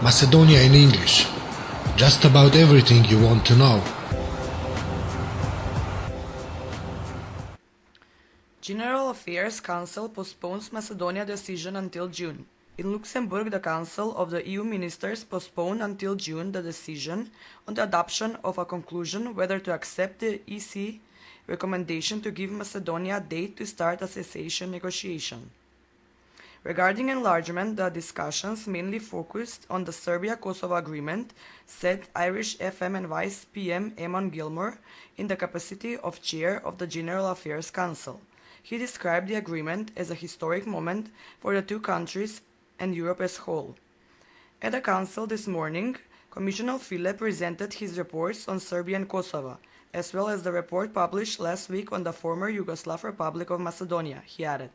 Macedonia in English. Just about everything you want to know. General Affairs Council postpones Macedonia decision until June. In Luxembourg, the Council of the EU Ministers postponed until June the decision on the adoption of a conclusion whether to accept the EC recommendation to give Macedonia a date to start a cessation negotiation. Regarding enlargement, the discussions mainly focused on the Serbia-Kosovo agreement, said Irish FM and Vice PM Eamon Gilmore in the capacity of chair of the General Affairs Council. He described the agreement as a historic moment for the two countries and Europe as a whole. At the Council this morning, Commissioner Füle presented his reports on Serbia and Kosovo, as well as the report published last week on the former Yugoslav Republic of Macedonia, he added.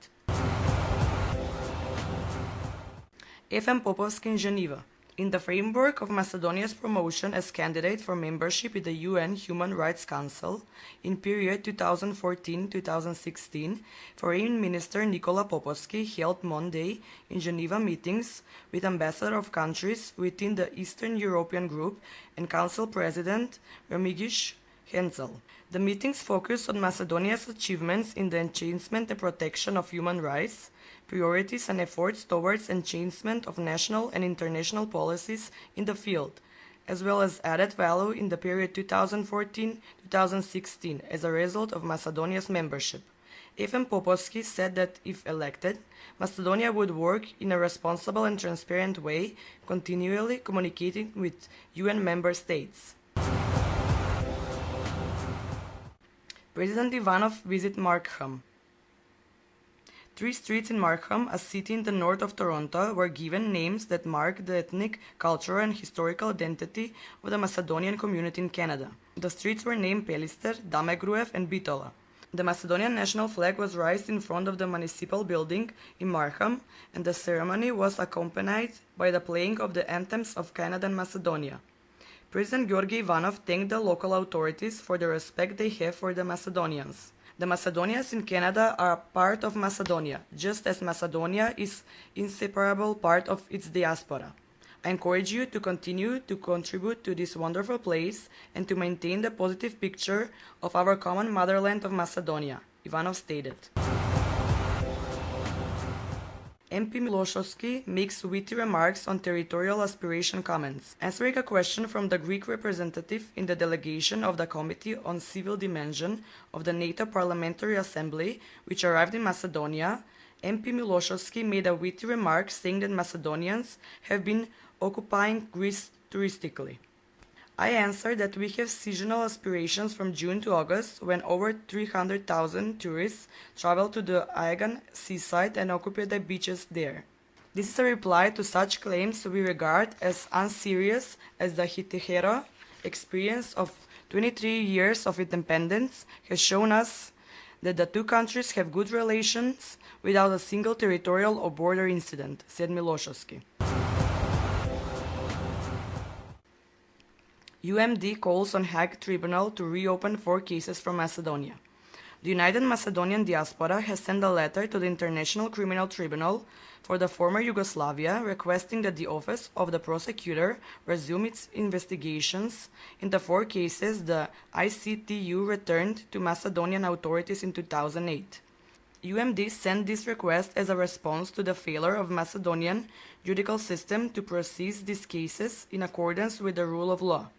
FM Popovski in Geneva. In the framework of Macedonia's promotion as candidate for membership in the UN Human Rights Council in period 2014-2016, Foreign Minister Nikola Popovski held Monday in Geneva meetings with ambassadors of countries within the Eastern European Group and Council President Remigius Hensel. The meetings focused on Macedonia's achievements in the enhancement and protection of human rights, priorities and efforts towards enhancement of national and international policies in the field, as well as added value in the period 2014-2016 as a result of Macedonia's membership. FM Popovski said that if elected, Macedonia would work in a responsible and transparent way, continually communicating with UN member states. President Ivanov visit Markham. 3 streets in Markham, a city in the north of Toronto, were given names that mark the ethnic, cultural, and historical identity of the Macedonian community in Canada. The streets were named Pelister, Damegruev, and Bitola. The Macedonian national flag was raised in front of the municipal building in Markham, and the ceremony was accompanied by the playing of the anthems of Canada and Macedonia. President Georgi Ivanov thanked the local authorities for the respect they have for the Macedonians. The Macedonians in Canada are a part of Macedonia, just as Macedonia is an inseparable part of its diaspora. I encourage you to continue to contribute to this wonderful place and to maintain the positive picture of our common motherland of Macedonia, Ivanov stated. MP Miloshovski makes witty remarks on territorial aspiration comments. Answering a question from the Greek representative in the delegation of the Committee on Civil Dimension of the NATO Parliamentary Assembly, which arrived in Macedonia, MP Miloshovski made a witty remark saying that Macedonians have been occupying Greece touristically. I answered that we have seasonal aspirations from June to August, when over 300,000 tourists travel to the Aegean seaside and occupy the beaches there. This is a reply to such claims we regard as unserious, as the Hitehero experience of 23 years of independence has shown us that the two countries have good relations without a single territorial or border incident, said Miloshovski. UMD calls on Hague Tribunal to reopen 4 cases from Macedonia. The United Macedonian Diaspora has sent a letter to the International Criminal Tribunal for the former Yugoslavia requesting that the Office of the Prosecutor resume its investigations in the 4 cases the ICTU returned to Macedonian authorities in 2008. UMD sent this request as a response to the failure of Macedonian judicial system to process these cases in accordance with the rule of law.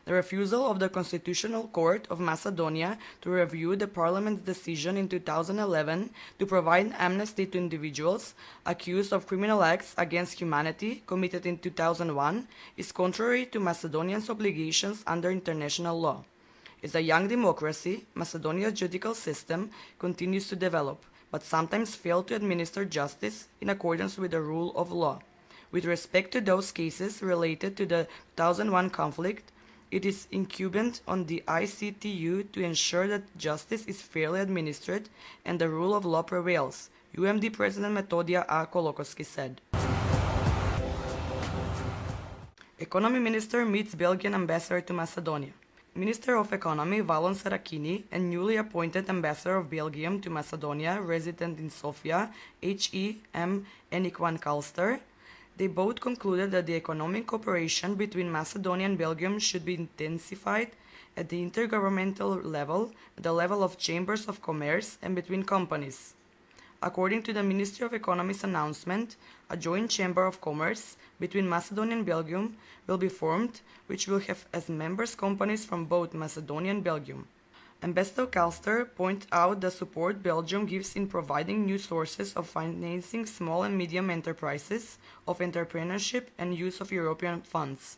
The refusal of the Constitutional Court of Macedonia to review the Parliament's decision in 2011 to provide amnesty to individuals accused of criminal acts against humanity committed in 2001 is contrary to Macedonia's obligations under international law. As a young democracy, Macedonia's judicial system continues to develop, but sometimes fails to administer justice in accordance with the rule of law. With respect to those cases related to the 2001 conflict, it is incumbent on the ICTU to ensure that justice is fairly administered and the rule of law prevails, UMD President Metodia A. Kolokoski said. Economy Minister meets Belgian Ambassador to Macedonia. Minister of Economy Valon Sarakini and newly appointed Ambassador of Belgium to Macedonia, resident in Sofia, H.E.M. Enikwan Kalster, They both concluded that the economic cooperation between Macedonia and Belgium should be intensified at the intergovernmental level, at the level of chambers of commerce, and between companies. According to the Ministry of Economy's announcement, a joint chamber of commerce between Macedonia and Belgium will be formed, which will have as members companies from both Macedonia and Belgium. Ambassador Kalster pointed out the support Belgium gives in providing new sources of financing small and medium enterprises, of entrepreneurship, and use of European funds.